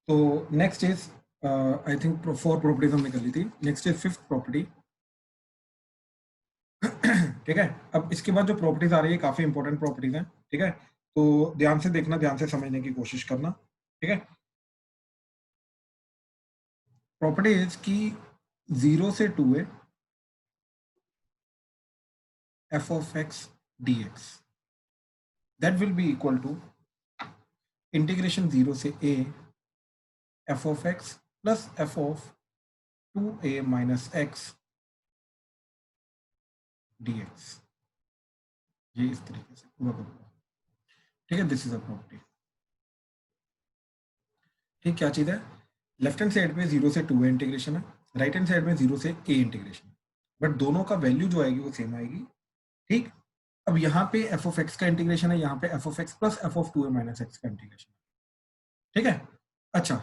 तो next is I think 4 properties हमने कर ली थी। Next is 5th property. ठीक है, अब इसके बाद जो प्रॉपर्टीज आ रही है काफी इंपॉर्टेंट प्रॉपर्टीज हैं। ठीक है, तो ध्यान से देखना, ध्यान से समझने की कोशिश करना। ठीक है, प्रॉपर्टीज की 0 से 2a f of x dx that will be equal to integration 0 से a f of x plus f of 2a minus x dx। ये इस तरीके से पूरा करूंगा। ठीक है, दिस इज अ प्रॉपर्टी। ठीक, क्या चीज है, लेफ्ट हैंड साइड पे 0 से 2a इंटीग्रेशन है, राइट हैंड साइड में 0 से a इंटीग्रेशन है, बट दोनों का वैल्यू जो आएगी वो सेम आएगी। ठीक, अब यहाँ पे f of x का इंटीग्रेशन है, यहाँ पे f of x plus f of 2a minus x का इंटीग्रेशन है। ठीक है, अच्छा,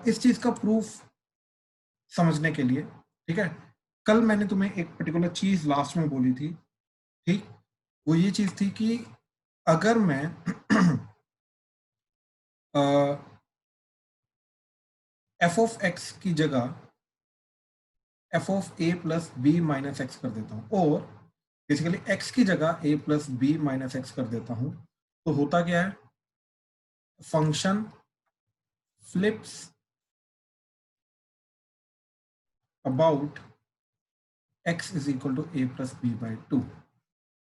इस चीज का प्रूफ समझने के लिए, ठीक है, कल मैंने तुम्हें एक पर्टिकुलर चीज लास्ट में बोली थी। ठीक, वो ये चीज थी कि अगर मैं f of x की जगह f of a plus B minus X कर देता हूं, और बेसिकली x की जगह a plus B minus X कर देता हूं, तो होता क्या है, function flips about x is equal to a plus B by two.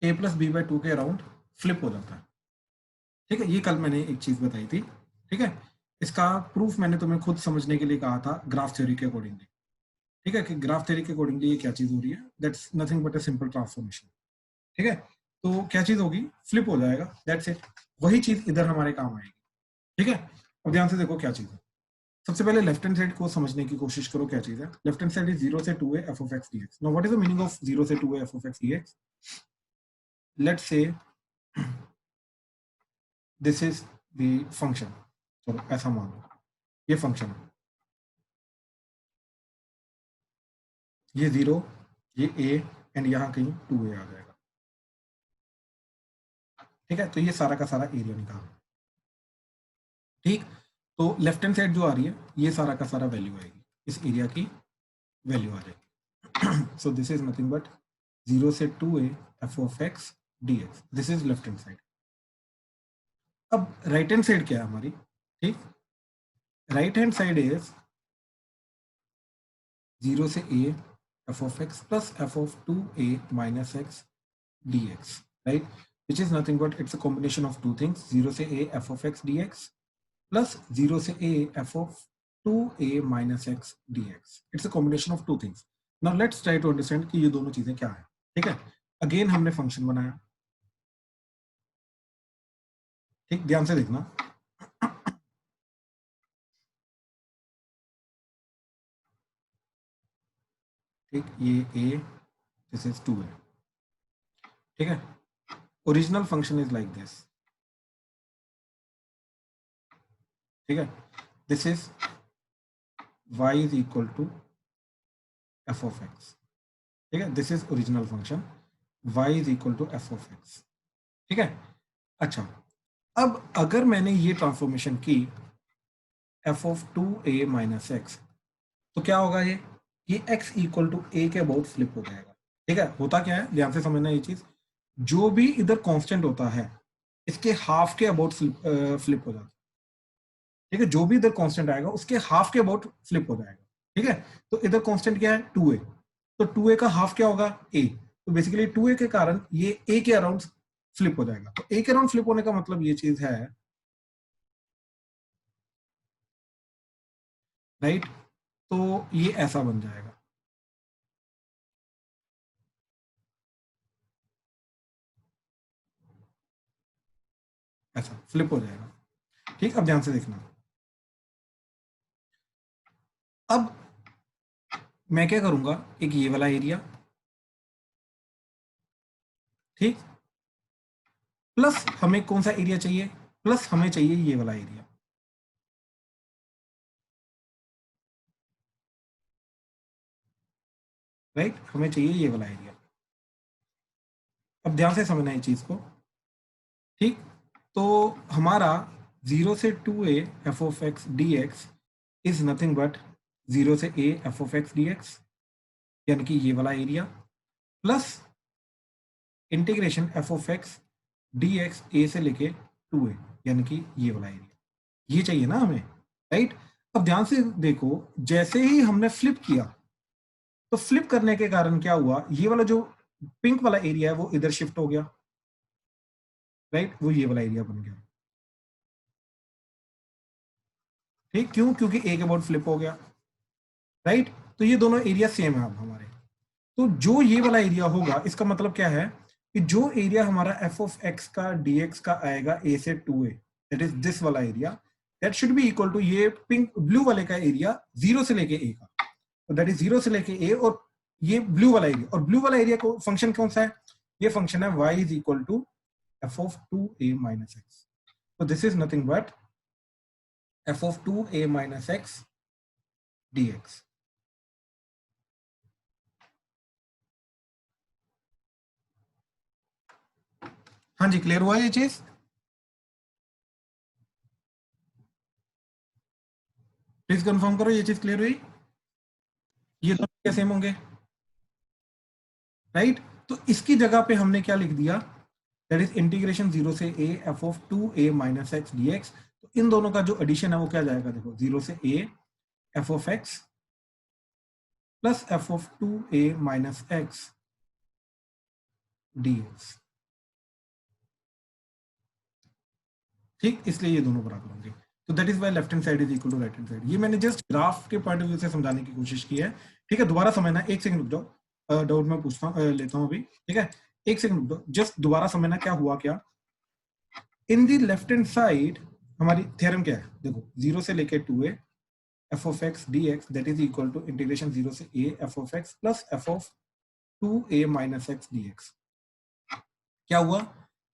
A plus B by two के अराउंड फ्लिप हो जाता है। ठीक है, ये कल मैंने एक चीज बताई थी। ठीक है, इसका प्रूफ मैंने तुम्हें खुद समझने के लिए कहा था ग्राफ थ्योरी के अकॉर्डिंगली। ठीक है, कि ग्राफ थ्योरी के अकॉर्डिंगली ये क्या चीज हो रही है, that's nothing but a simple transformation. ठीक है, तो क्या चीज होगी, फ्लिप हो जाएगा, दैट्स इट। वही चीज इधर हमारे काम आएगी। ठीक है, अब ध्यान से देखो क्या चीज है। सबसे पहले लेफ्ट हैंड साइड को समझने की कोशिश करो, क्या चीज है। लेफ्ट हैंड साइड इज 0 से 2a f of x dx। Now what is the meaning of 0 से 2a f of x dx? Let's say this is the function, चलो ऐसा मान लो ये फंक्शन है, ये 0, ये a एंड यहाँ कहीं 2a आ जाएगा। ठीक है, तो ये सारा का सारा एरिया निकालो। ठीक, तो लेफ्ट हैंड साइड जो आ रही है ये सारा का सारा वैल्यू आएगी, इस एरिया की वैल्यू आ जाएगी। So this is nothing but 0 से 2a f of x dx, this is left hand side. अब राइट हैंड साइड क्या है हमारी, ठीक, राइट हैंड साइड इज 0 से a f of x plus f of 2a minus x dx, right, which is nothing but it's a combination of two things, 0 से a f of x dx plus 0 से a f of 2a minus x dx, it's a combination of two things. Now let's try to understand कि ये दोनों चीजें क्या है। ठीक है, अगेन हमने फंक्शन बनाया। ठीक, ध्यान से देखना, ठीक, ये a, दिस इज 2a। ठीक है, original function is like this. ठीक है, this is y is equal to f of x। ठीक है, this is original function, y is equal to f of x। ठीक है, अच्छा, अब अगर मैंने ये ट्रांसफॉर्मेशन की f of 2a minus x, तो क्या होगा, ये x इक्वल टू a के अबाउट फ्लिप हो जाएगा। ठीक है, होता क्या है, ध्यान से समझना ये चीज, जो भी इधर कांस्टेंट होता है इसके हाफ के अबाउट फ्लिप हो जाता है। ठीक है, जो भी इधर कांस्टेंट आएगा उसके हाफ के अबाउट फ्लिप हो जाएगा। ठीक है, तो इधर कांस्टेंट क्या है, 2a, तो 2a का हाफ क्या होगा, a, तो बेसिकली 2a के कारण ये a के अराउंड फ्लिप हो जाएगा। तो a के अराउंड फ्लिप होने का मतलब ये चीज है, राइट, तो ये ऐसा बन जाएगा, ऐसा फ्लिप हो जाएगा। ठीक, अब ध्यान से देखना, अब मैं क्या करूंगा, एक ये वाला एरिया, ठीक, प्लस हमें कौन सा एरिया चाहिए, प्लस हमें चाहिए ये वाला एरिया। राइट, हमें चाहिए ये वाला एरिया। अब ध्यान से समझना है चीज को। ठीक, तो हमारा 0 से 2a f of x dx is nothing but 0 से a f of x dx, यानी कि ये वाला area, plus integration f of x dx a से लेके 2a, यानी कि ये वाला एरिया, ये चाहिए ना हमें, राइट। अब ध्यान से देखो, जैसे ही हमने फ्लिप किया तो फ्लिप करने के कारण क्या हुआ, ये वाला जो पिंक वाला एरिया है वो इधर शिफ्ट हो गया, राइट, वो ये वाला एरिया बन गया, ठीक, क्यों, क्योंकि ए के अबाउट फ्लिप हो गया, राइट। तो ये दोनों एरिया सेम है अब हमारे। तो जो ये वाला एरिया होगा, इसका मतलब क्या है कि जो एरिया हमारा एफ ऑफ एक्स का dx का आएगा a से 2a, दैट इज दिस वाला area, that should be equal to ये पिंक ब्लू वाले का एरिया 0 से लेके a का, तो दैट इज 0 से लेके a, और ये ब्लू वाला एरिया, और ब्लू वाला एरिया को फंक्शन कौन सा है, ये फंक्शन है y is equal to f of 2a minus x, so this is nothing but f of 2a minus x dx। हाँ जी, क्लियर हुआ ये चीज, प्लीज कंफर्म करो ये चीज क्लियर हुई, ये दोनों क्या सेम होंगे, राइट। तो इसकी जगह पे हमने क्या लिख दिया, दैट इज इंटीग्रेशन 0 से a f of 2a minus x dx। तो इन दोनों का जो एडिशन है वो क्या जाएगा, देखो 0 से a f of x plus f of 2a minus x dx, ठीक, इसलिए ये दोनों बराबर होंगे। तो that is Y left hand side is equal to right hand side. ये मैंने जस्ट ग्राफ के पॉइंट ऑफ व्यू से समझाने की कोशिश की है, ठीक है। दोबारा समझना, एक सेकंड रुक जाओ, डाउट में पूछता हूँ, लेता हूँ अभी, ठीक है, एक सेकंड रुक जाओ, जस्ट दोबारा समझना क्या हुआ, क्या इन दी लेफ्ट हैंड साइड हमारी थ्योरम क्या है, देखो 0 से लेके 2a f of x dx that is equal to integration 0 से a f of x plus f of 2a minus x dx। क्या हुआ,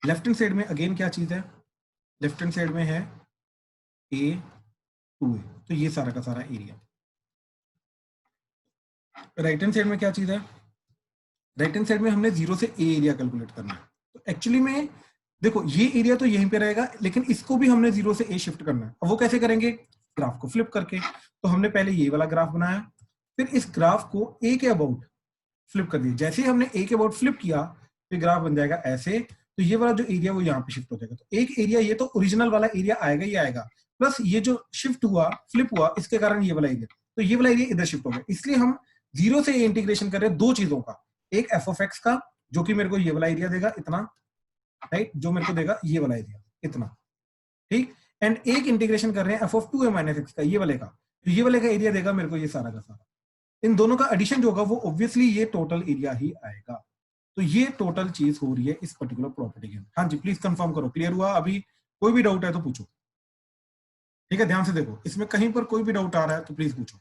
लेफ्ट हैंड साइड में अगेन क्या चीज है, लेफ्ट हैंड साइड में है a 2a, तो ये सारा का सारा एरिया। राइट हैंड साइड में क्या चीज है, राइट हैंड साइड में हमने 0 से a एरिया कैलकुलेट करना है। तो एक्चुअली में देखो ये एरिया तो यहीं पे रहेगा, लेकिन इसको भी हमने 0 से a शिफ्ट करना है। अब वो कैसे करेंगे, ग्राफ को फ्लिप करके। तो हमने पहले ये वाला ग्राफ बनाया, फिर इस ग्राफ को a के अबाउट फ्लिप कर दिया। जैसे ही हमने a के अबाउट फ्लिप किया तो ग्राफ बन जाएगा ऐसे, तो ये वाला जो एरिया वो यहाँ पे शिफ्ट हो जाएगा। तो एक एरिया ये तो ओरिजिनल वाला एरिया आएगा ही आएगा, प्लस ये जो शिफ्ट हुआ, फ्लिप हुआ, इसके कारण ये वाला एरिया, तो ये वाला एरिया इधर शिफ्ट हो गया। इसलिए हम 0 से इंटीग्रेशन कर रहे हैं दो चीजों का, एक एफ ऑफ एक्स का जो कि मेरे को ये वाला एरिया देगा इतना, राइट, जो मेरे को देगा ये वाला एरिया इतना, ठीक, एंड एक इंटीग्रेशन कर रहे हैं F of 2a minus x का, ये वाले का, तो ये वाले का एरिया देगा मेरे को ये सारा का सारा। इन दोनों का एडिशन जो होगा वो ऑब्वियसली ये टोटल एरिया ही आएगा। तो ये टोटल चीज हो रही है इस पर्टिकुलर प्रॉपर्टी के। हाँ जी, प्लीज कंफर्म करो, क्लियर हुआ, अभी कोई भी डाउट है तो पूछो, ठीक है। ध्यान से देखो, इसमें कहीं पर कोई भी डाउट आ रहा है तो प्लीज पूछो।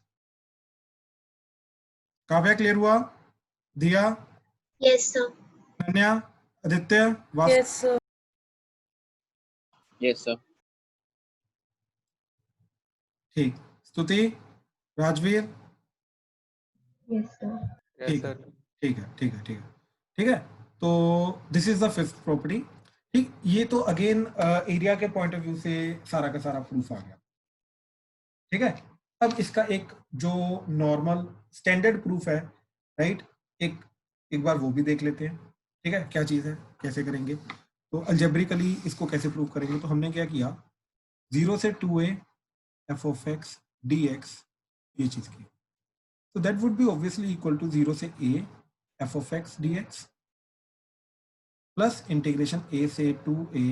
काव्या क्लियर हुआ, दिया, yes sir, Ananya, Aditya, yes sir, yes sir, ठीक, स्तुति, राजवीर, यस सर, ठीक है, ठीक है, ठीक है, ठीक है, ठीक है। तो this is the fifth property, ठीक। ये तो अगेन एरिया के पॉइंट ऑफ व्यू से सारा का सारा प्रूफ आ गया, ठीक है। अब इसका एक जो नॉर्मल स्टैंडर्ड प्रूफ है, राइट, एक बार वो भी देख लेते हैं, ठीक है, क्या चीज है, कैसे करेंगे। तो अलजेब्रिकली इसको कैसे प्रूव करेंगे, तो हमने क्या किया, 0 से 2a f of x dx ये चीज की, तो that would be obviously equal to 0 से a f of x dx plus integration a से 2a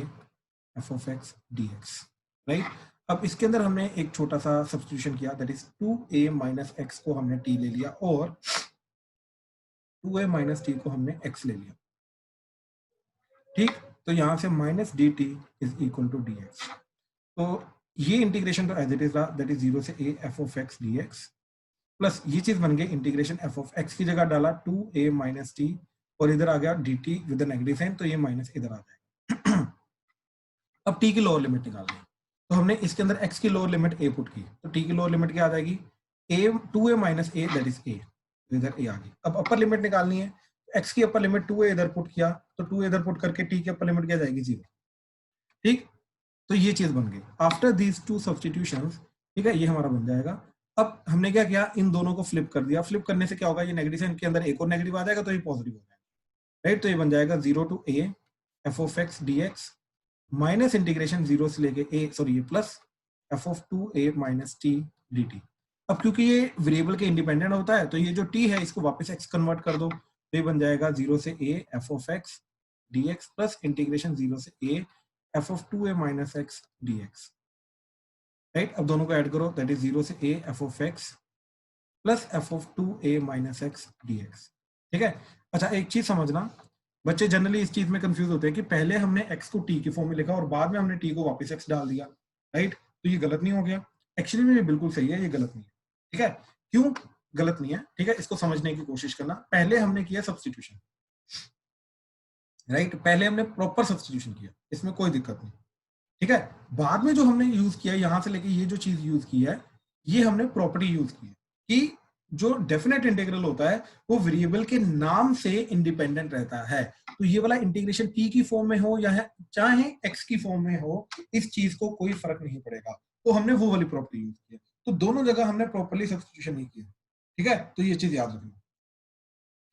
f of x dx, right. अब इसके अंदर हमने एक छोटा सा सब्स्टिट्यूशन किया, that is 2a minus x को हमने t ले लिया और 2a माइनस t को हमने x ले लिया, ठीक। तो यहां से minus dt is equal to dx। तो ये इंटीग्रेशन तो एज इट इज रहा, दैट इज 0 से a f of x dx plus ये चीज बन गई इंटीग्रेशन f of x की जगह डाला 2a माइनस t और इधर आ गया dt विद नेगेटिव साइन, तो ये माइनस इधर आ जाएगा। अब t की लोअर लिमिट निकालनी है, तो हमने इसके अंदर x की लोअर लिमिट a पुट की, तो t की लोअर लिमिट क्या आ जाएगी, a 2a minus a that is a, इधर a आ गई। अब अपर लिमिट निकालनी है, x की अपर लिमिट 2a इधर पुट किया, तो 2a इधर पुट करके t की अपर लिमिट क्या जाएगी 0, ठीक। तो ये चीज बन गई आफ्टर दीज टू सब्सटीट्यूशंस, ठीक है, ये हमारा बन जाएगा। अब हमने क्या किया, इन दोनों को फ्लिप कर दिया। फ्लिप करने से क्या होगा, ये नेगेटिव साइन के अंदर एक और नेगेटिव आ जाएगा तो ये पॉजिटिव हो जाएगा, राइट। तो ये बन जाएगा 0 to a f of x dx minus integration 0 से लेके a, सॉरी ये plus f of 2a minus t dt। अब क्योंकि ये वेरिएबल के इंडिपेंडेंट होता है तो ये जो t है इसको वापस x कन्वर्ट कर दो, तो ये बन जाएगा 0 से a f of x dx plus integration 0 से a f of 2a minus x dx, right. अब दोनों को ऐड करो, दैट इज 0 से a f of x plus f of 2a minus x dx, ठीक है। अच्छा एक चीज समझना, बच्चे जनरली इस चीज में कंफ्यूज होते हैं कि पहले हमने x को t की फॉर्म में लिखा और बाद में हमने t को वापस x डाल दिया, राइट। तो ये गलत नहीं हो गया, एक्चुअली में ये बिल्कुल सही है, ये गलत नहीं है, ठीक है। क्यों गलत नहीं है, ठीक है, इसको समझने की कोशिश करना। पहले हमने किया सब्सटीट्यूशन, राइट, पहले हमने प्रॉपर सब्सटीट्यूशन किया, इसमें कोई दिक्कत नहीं, ठीक है। बाद में जो हमने यूज किया, यहां से लेके ये जो चीज यूज की है, ये हमने प्रॉपर्टी यूज की है कि जो डेफिनेट इंटीग्रल होता है वो वेरिएबल के नाम से इंडिपेंडेंट रहता है। तो ये वाला इंटीग्रेशन टी की फॉर्म में हो या चाहे एक्स की फॉर्म में हो, इस चीज को कोई फर्क नहीं पड़ेगा। तो हमने वो वाली प्रॉपर्टी यूज की है, तो दोनों जगह हमने प्रॉपर्ली सब्स्टिट्यूशन नहीं किया, ठीक है। तो ये चीज याद रखना,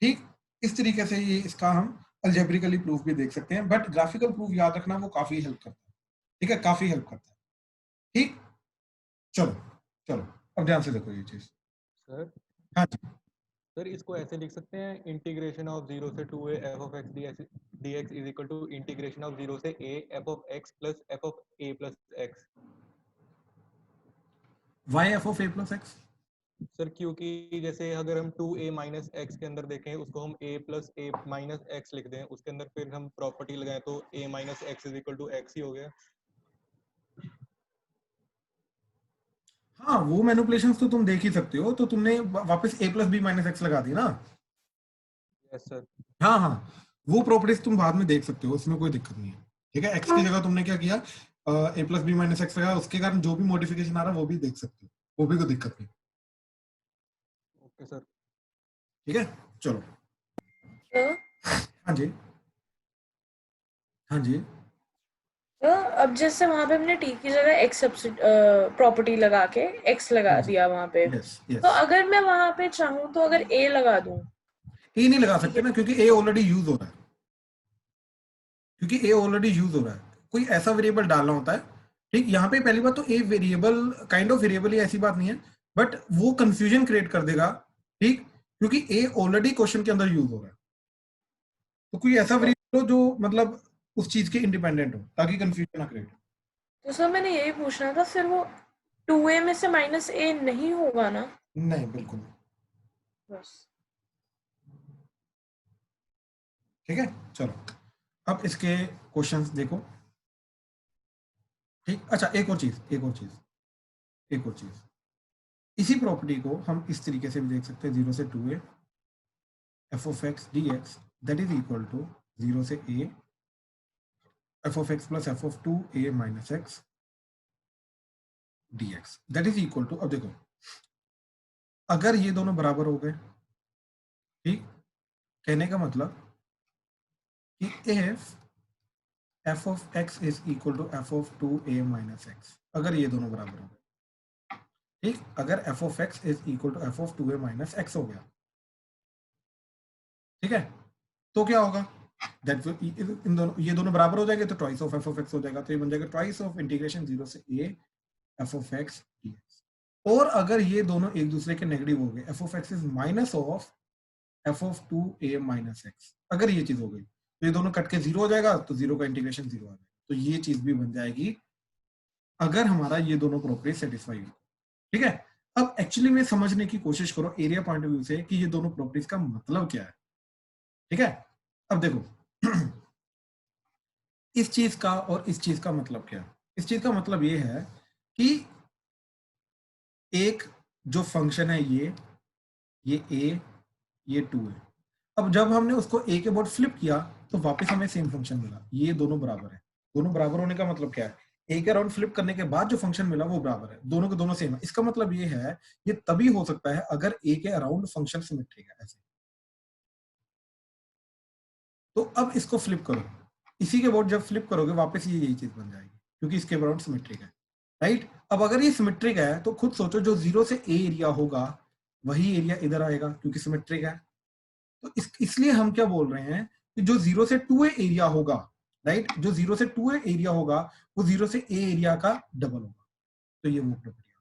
ठीक। इस तरीके से ये इसका हम अलजेब्रिकली प्रूफ भी देख सकते हैं, बट ग्राफिकल प्रूफ याद रखना वो काफी हेल्प करता है, ठीक है, काफी हेल्प करता है, ठीक। चलो चलो अब ध्यान से देखो ये चीज। सर हाँ जी, सर इसको ऐसे लिख सकते हैं, इंटीग्रेशन ऑफ 0 से 2a f of x dx is equal to integration of 0 से a f of x plus f of a plus x। Y F of A plus X. Sir क्योंकि जैसे अगर हम 2a माइनस x के अंदर देखें, उसको हम a plus a minus x लिख दें, उसके अंदर फिर हम प्रॉपर्टी लगाएं तो a minus x is equal to x ही हो गया। हाँ वो मैनिपुलेशंस तो तुम देख ही सकते हो, तो तुमने वापस a plus B minus X लगा दी ना। Yes sir. हाँ हाँ, वो प्रॉपर्टीज तुम बाद में देख सकते हो, उसमें कोई दिक्कत नहीं है, ठीक है। एक्स की जगह तुमने क्या किया, ए प्लस बी माइनस एक्स लगाया, उसके कारण जो भी मॉडिफिकेशन आ रहा है वो भी देख सकते हो, वो भी कोई दिक्कत नहीं, ओके सर। ठीक है। चलो हाँ जी, हाँ जी, तो अब जैसे वहां पे हमने टी की जगह एक्स प्रॉपर्टी लगा के एक्स लगा दिया वहां पे, यस यस। तो अगर मैं वहां पे चाहूँ तो अगर ए लगा दूं, ए नहीं लगा सकते ना, क्योंकि ए ऑलरेडी यूज हो रहा है, क्योंकि ए ऑलरेडी यूज हो रहा है, कोई ऐसा वेरिएबल डालना होता है, ठीक। यहाँ पे पहली बात तो a variable kind of variable ही, ऐसी बात नहीं है, बट वो कंफ्यूजन क्रिएट कर देगा, ठीक, क्योंकि ए ऑलरेडी क्वेश्चन के अंदर यूज हो रहा है। तो कोई ऐसा वेरिएबल हो जो मतलब उस चीज के इंडिपेंडेंट हो, ताकि कंफ्यूजन ना क्रिएट हो। तो सर मैंने यही पूछना था, फिर वो 2a में से माइनस a नहीं होगा ना? नहीं बिल्कुल, बस ठीक है। चलो अब इसके क्वेश्चंस देखो, ठीक। अच्छा एक और चीज, एक और चीज, एक और चीज, इसी प्रॉपर्टी को हम इस तरीके से भी देख सकते हैं, 0 से 2a f of x dx that is equal to 0 से a f of x plus f of 2a minus x dx that is equal to, अब देखो अगर ये दोनों बराबर हो गए, ठीक, कहने का मतलब कि if f of x is equal to f of 2a minus x, अगर ये दोनों बराबर हो गए, ठीक, अगर f of x is equal to f of 2a minus x हो गया, ठीक है, तो क्या होगा, दैट इन दोनों, ये दोनों बराबर हो जाएंगे तो twice of f of x हो जाएगा, तो ये बन जाएगा ट्वाइस ऑफ इंटीग्रेशन 0 से a f of x dx। और अगर ये दोनों एक दूसरे के नेगेटिव हो गए, f of x is minus of f of 2a minus x, अगर ये चीज हो गई तो ये दोनों कट के 0 हो जाएगा, तो 0 का इंटीग्रेशन 0 आ जाएगा, तो ये चीज भी बन जाएगी अगर हमारा ये दोनों प्रॉपर्टी सेटिस्फाई हो, ठीक है। अब एक्चुअली में समझने की कोशिश करो एरिया पॉइंट ऑफ व्यू से कि ये दोनों प्रॉपर्टीज का मतलब क्या है, ठीक है। अब देखो इस चीज का और इस चीज का मतलब क्या है, इस चीज का मतलब ये है कि एक जो फंक्शन है ये a, ये 2 है। अब जब हमने उसको a के बोर्ड फ्लिप किया तो वापस हमें सेम फंक्शन मिला, ये दोनों बराबर है। दोनों बराबर होने का मतलब क्या है, a के अराउंड फ्लिप करने के बाद जो फंक्शन मिला वो बराबर है, दोनों के दोनों सेम है। इसका मतलब ये है, ये तभी हो सकता है अगर a के अराउंड फंक्शन सिमेट्रिक है ऐसे। तो अब इसको फ्लिप करो, इसी के बोर्ड जब फ्लिप करोगे वापस ये यही चीज बन जाएगी, क्योंकि इसके अराउंड सिमेट्रिक है, राइट। अब अगर ये सिमेट्रिक है तो खुद सोचो जो 0 से a एरिया होगा वही एरिया इधर आएगा क्योंकि सिमेट्रिक है। तो इसलिए हम क्या बोल रहे हैं कि जो 0 से 2a एरिया होगा, राइट, जो 0 से 2a एरिया होगा वो 0 से a एरिया का डबल होगा। तो ये वो प्रॉपर्टी है,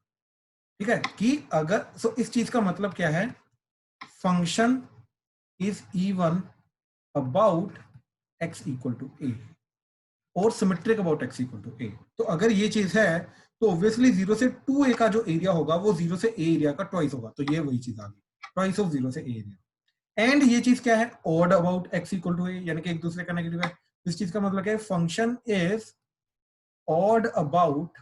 ठीक है, कि अगर इस चीज का मतलब क्या है, function is even about x equal to a और symmetric about x equal to a। तो अगर ये चीज है तो ऑब्वियसली 0 से 2a का जो एरिया होगा वो 0 से a एरिया का ट्वाइस होगा। तो ये वही चीज आ गई, ट्वाइस ऑफ 0 से a एरिया। एंड ये चीज क्या है, odd about x equal to a, यानी कि एक दूसरे का नेगेटिव है। इस चीज का मतलब क्या है, function is odd about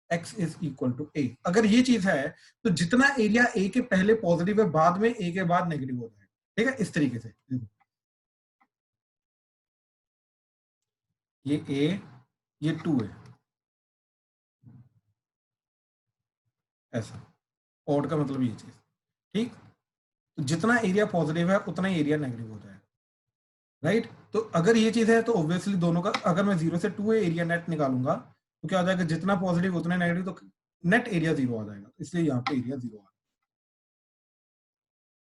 x is equal to a। अगर ये चीज है तो जितना एरिया a के पहले पॉजिटिव है बाद में a के बाद नेगेटिव हो जाएगा, ठीक है, इस तरीके से। ये a, ये 2 है, ऐसा ऑड का मतलब ये चीज, ठीक। तो जितना एरिया पॉजिटिव है उतना ही एरिया नेगेटिव होता है, राइट। तो अगर ये चीज है तो ऑब्वियसली दोनों का, अगर मैं 0 से 2a एरिया नेट निकालूंगा तो क्या हो जाएगा, जितना पॉजिटिव उतना नेगेटिव, तो नेट एरिया 0 आ जाएगा, इसलिए यहाँ पे एरिया 0 आ,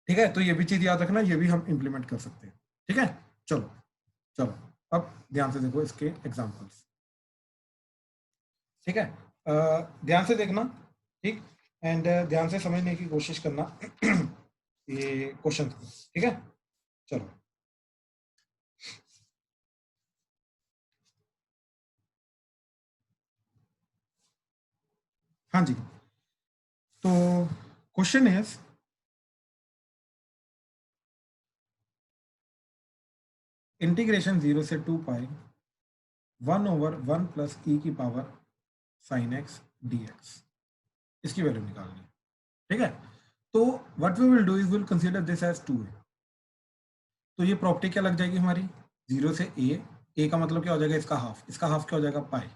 ठीक है। तो ये भी चीज याद रखना, ये भी हम इंप्लीमेंट कर सकते हैं, ठीक है। चलो चलो अब ध्यान से देखो इसके एग्जांपल्स, ठीक है। ध्यान से देखना, ठीक, एंड ध्यान से समझने की कोशिश करना ये क्वेश्चन को, ठीक है। चलो हाँ जी, तो क्वेश्चन इज इंटीग्रेशन 0 से 2 पाई 1 ओवर 1 प्लस ई की पावर साइन एक्स dx, इसकी वैल्यू निकालनी है, ठीक है। तो what we will do is will consider this as 2a। तो ये प्रॉपर्टी क्या लग जाएगी हमारी, 0 से a का मतलब क्या हो जाएगा, इसका हाफ, इसका हाफ क्या हो जाएगा, पाई।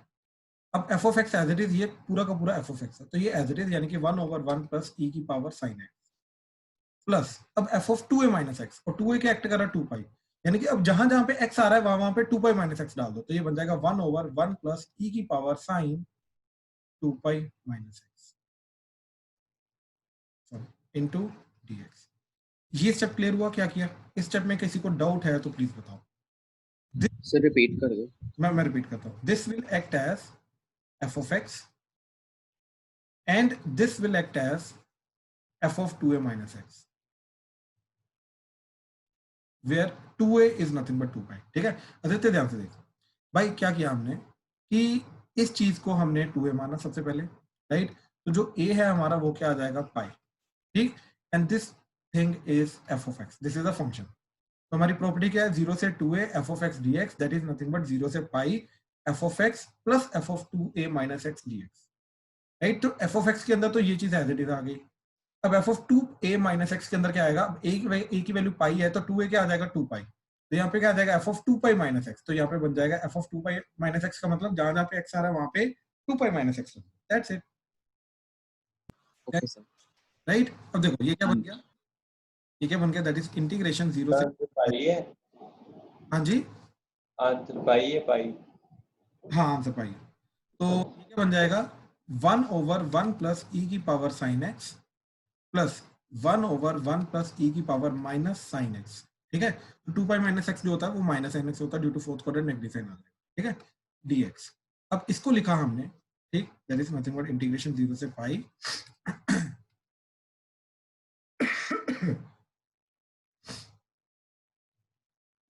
अब F of X as it is, ये पूरा का पूरा एफ ऑफ एक्स है, तो ये एज इट इज, यानी कि 1 ओवर 1 प्लस ई की पावर साइन एक्स प्लस, अब F of 2a minus x, और 2a के एक्ट कर रहा है 2 पाई, यानी कि अब जहां जहां पे x आ रहा है वहां वहां पे 2 पाई माइनस एक्स डाल दो, तो ये बन जाएगा 1 ओवर 1 प्लस ई की power sign 2 pi minus x into dx। ये स्टेप क्लियर हुआ, क्या किया इस स्टेप में, किसी को डाउट है तो प्लीज बताओ। सर रिपीट कर दो। मैं रिपीट करता हूं, this will act as f of x and this will act as f of 2a minus x where 2a is nothing but 2 pi, ठीक है। आदित्य ध्यान से देखो भाई, क्या किया हमने कि इस चीज को हमने 2a माना सबसे पहले, राइट। तो जो a है हमारा वो क्या आ जाएगा, पाई, ठीक। And this thing is f of x, this is a function. तो हमारी प्रॉपर्टी क्या है, 0 से 2a f of x dx, that is nothing but 0 से पाई f of x plus f of 2a minus x dx, right. तो f of x के अंदर तो ये चीज एज इट इज आ गई। अब f of 2a minus x के अंदर क्या आएगा, a की वैल्यू पाई है तो 2a क्या आ जाएगा, 2 पाई। तो यहाँ पे क्या आ जाएगा, f of 2 pi minus x, तो यहाँ पे बन जाएगा f of 2 pi minus x का मतलब जहां जहां पे x आ रहा है वहां पे 2 pi minus x, that's it, okay sir. Right. अब देखो ये क्या बन गया, ये क्या बन गया, दैट इज इंटीग्रेशन 0 से, पाई है, हाँ जी, आंसर पाई है, पाई। हाँ आंसर पाई। तो ये क्या बन जाएगा, 1 ओवर 1 प्लस ई की power sine x plus 1 over 1 plus ई की पावर माइनस साइन एक्स, ठीक है। 2 पाई माइनस एक्स जो होता है वो माइनस साइन एक्स होता है due to fourth quadrant negative sine आ जाएगा, ठीक है, dx। अब इसको लिखा हमने, ठीक, that is nothing but integration 0 से पाई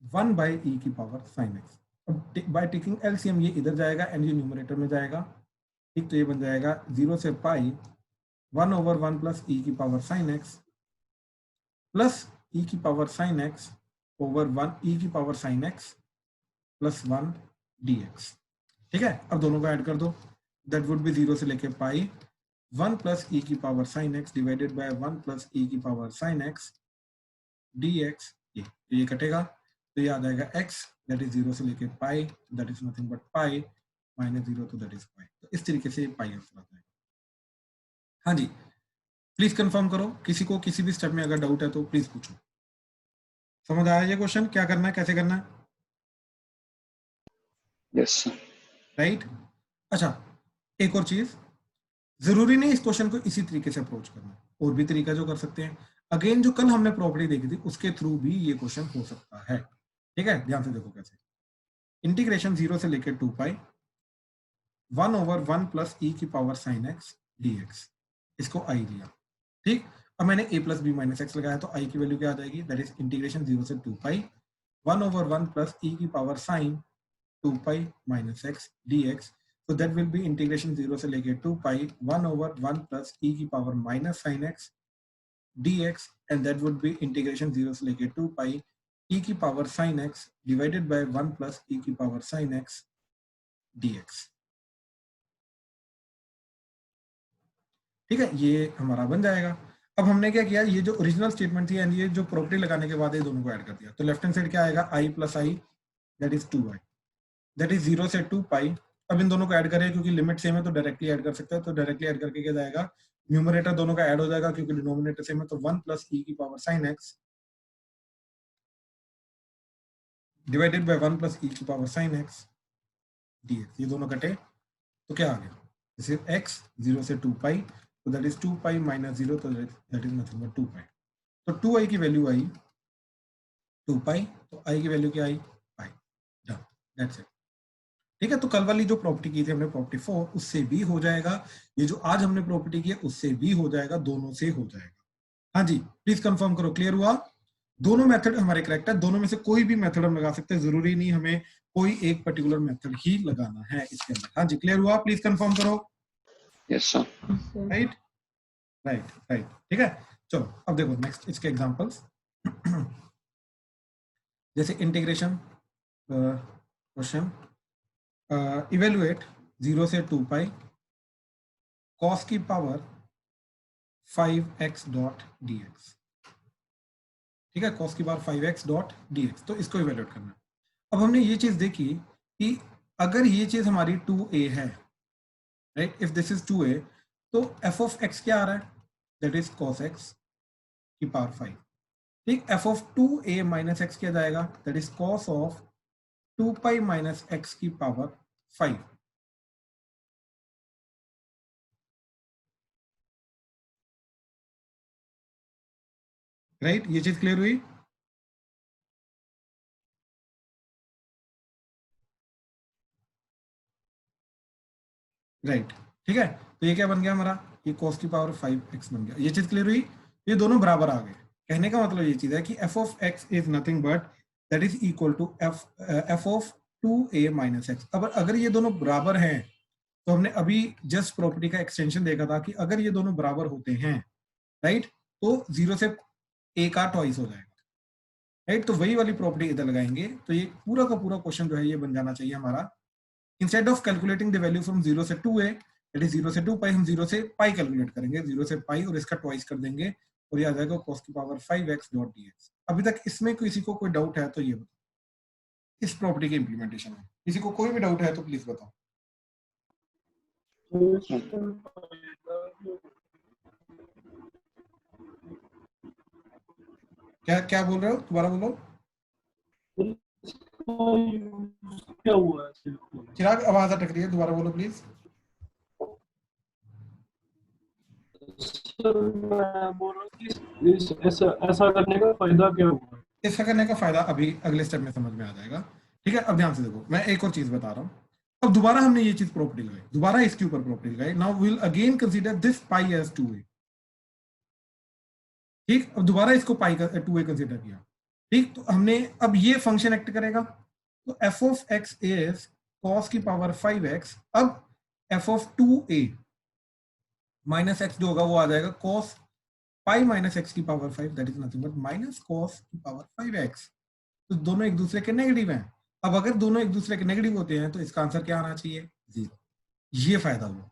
1 बाई ई की पावर साइन एक्स। अब बाय टेकिंग एलसीएम ये इधर जाएगा एंड ये न्यूमरेटर में जाएगा, ठीक। तो ये बन जाएगा 0 से पाई 1 ओवर 1 प्लस ई की पावर साइन एक्स प्लस ई की पावर साइन एक्स ओवर 1 ई की power sine x plus 1 dx, ठीक है। अब दोनों को ऐड कर दो, दैट वुड बी 0 से लेके पाई 1 प्लस ई की power sine x divided by 1 plus ई की पावर साइन एक्स dx, ये कटेगा तो ये आ जाएगा x, दैट इज 0 से लेके pi, that is nothing but pi minus 0, तो दैट इज पाई। तो इस तरीके से पाई आंसर आता है। हाँ जी, प्लीज कंफर्म करो, किसी को किसी भी स्टेप में अगर डाउट है तो प्लीज पूछो। समझ आया ये क्वेश्चन, क्या करना है, कैसे करना है, यस सर। राइट। अच्छा, एक और चीज, जरूरी नहीं इस क्वेश्चन को इसी तरीके से अप्रोच करना, और भी तरीका जो कर सकते हैं। अगेन जो कल हमने प्रॉपर्टी देखी थी उसके थ्रू भी ये क्वेश्चन हो सकता है। ठीक है, ध्यान से देखो कैसे। इंटीग्रेशन 0 से लेकर 2 पाई 1/1 प्लस ई की पावर साइन एक्स dx, इसको आई लिया। ठीक, अब मैंने a plus B minus x लगाया तो i की वैल्यू क्या आ जाएगी, दैट इज इंटीग्रेशन 0 से 2 पाई 1/1 प्लस ई की power sign 2 pi minus x dx। So that will be integration 0 से लेके 2 पाई 1/1 plus e की power minus sine x dx, and that would be integration 0 से लेके 2 पाई e की power sine x divided by 1 plus e की power sine x dx। ठीक है, ये हमारा बन जाएगा। अब हमने क्या किया, ये जो ओरिजिनल स्टेटमेंट थी एंड ये जो प्रॉपर्टी लगाने के बाद ये दोनों को ऐड कर दिया, तो लेफ्ट हैंड साइड क्या आएगा, i plus I that is 2i, that is 0 से 2 पाई। अब इन दोनों को ऐड करें, क्योंकि लिमिट सेम है तो डायरेक्टली ऐड कर सकते हैं, तो डायरेक्टली ऐड करके क्या जाएगा, न्यूमरेटर दोनों का ऐड हो जाएगा क्योंकि डिनोमिनेटर सेम है, तो 1 प्लस ई की power sine x divided by 1 plus ई की पावर साइन एक्स dx। ये दोनों कटे तो क्या आ गया, दिस इज x 0 से 2 पाई, तो दैट इज 2 पाई माइनस 0, तो दैट इज नथिंग बट 2 पाई। तो 2i की वैल्यू आई 2 पाई, तो i की वैल्यू क्या आई, पाई। Done, that's it. ठीक है, तो कल वाली जो प्रॉपर्टी की थी हमने प्रॉपर्टी 4, उससे भी हो जाएगा, ये जो आज हमने प्रॉपर्टी की है उससे भी हो जाएगा, दोनों से हो जाएगा। हाँ जी, प्लीज कंफर्म करो, क्लियर हुआ? दोनों मेथड हमारे करेक्ट है, दोनों में से कोई भी मेथड हम लगा सकते हैं, जरूरी नहीं हमें कोई एक पर्टिकुलर मेथड ही लगाना है इसके अंदर। हाँ जी, क्लियर हुआ? प्लीज कंफर्म करो। Yes sir. Right right right, ठीक है। चलो अब देखो नेक्स्ट इसके एग्जांपल्स। जैसे इंटीग्रेशन क्वेश्चन, इवेलुएट 0 से 2 पाई cos की पावर 5x डॉट dx। ठीक है, cos की पावर 5x डॉट dx, तो इसको इवेलुएट करना है। अब हमने ये चीज देखी कि अगर ये चीज हमारी 2a है, right, if this is 2a, तो f ऑफ x क्या आ रहा है, दैट इज cos x की पावर 5। ठीक, f of 2a minus x क्या जाएगा, that is cos of 2 pi minus x की पावर 5। राइट, ये चीज क्लियर हुई? राइट, ठीक है, तो ये क्या बन गया हमारा, ये cos की पावर 5x बन गया। ये चीज क्लियर हुई? ये दोनों बराबर आ गए। कहने का मतलब ये चीज है कि f of x is nothing but that is equal to f of 2a minus X. अब अगर ये दोनों बराबर हैं, तो हमने अभी जस्ट प्रॉपर्टी का एक्सटेंशन देखा था कि अगर ये दोनों बराबर होते हैं, राइट, तो 0 से a का ट्वाइस हो जाएगा। राइट, तो वही वाली प्रॉपर्टी इधर लगाएंगे, तो ये पूरा का पूरा क्वेश्चन जो है ये बन जाना चाहिए हमारा। Instead of calculating the value from 0 से 2a, दैट इज 0 से 2 पाई, हम 0 से पाई कैलकुलेट करेंगे, 0 से पाई और इसका ट्वाइस कर देंगे, और ये आ जाएगा cos की पावर 5x डॉट dx। अभी तक इसमें किसी को कोई डाउट है तो ये बताओ, इस प्रॉपर्टी के इंप्लीमेंटेशन में किसी को कोई भी डाउट है तो प्लीज बताओ। क्या क्या बोल रहे हो, दोबारा बोलो। क्या हुआ है? चिराग, आवाज अटक रही है, दोबारा बोलो प्लीज। सर मैं बोल रहा हूँ कि ऐसा करने का फायदा क्या हुआ? ऐसा करने का फायदा अभी अगले स्टेप में समझ में आ जाएगा। ठीक है, अब ध्यान से देखो, मैं एक और चीज बता रहा हूँ। अब दोबारा हमने ये चीज प्रॉपर्टी लगाई, दोबारा इसके ऊपर प्रॉपर्टी लगाई। Now we will again consider this pi as 2a। ठीक, अब दोबारा इसको पाई का 2a कंसीडर किया। ठीक, तो हमने अब ये फंक्शन एक्ट करेगा, तो f of x is cos की पावर 5x। अब f of 2a minus x जो होगा वो आ जाएगा cos पाई माइनस एक्स की power 5, that is nothing but minus cos की पावर 5x। तो दोनों एक दूसरे के नेगेटिव हैं। अब अगर दोनों एक दूसरे के नेगेटिव होते हैं तो इसका आंसर क्या आना चाहिए, 0। ये फायदा हुआ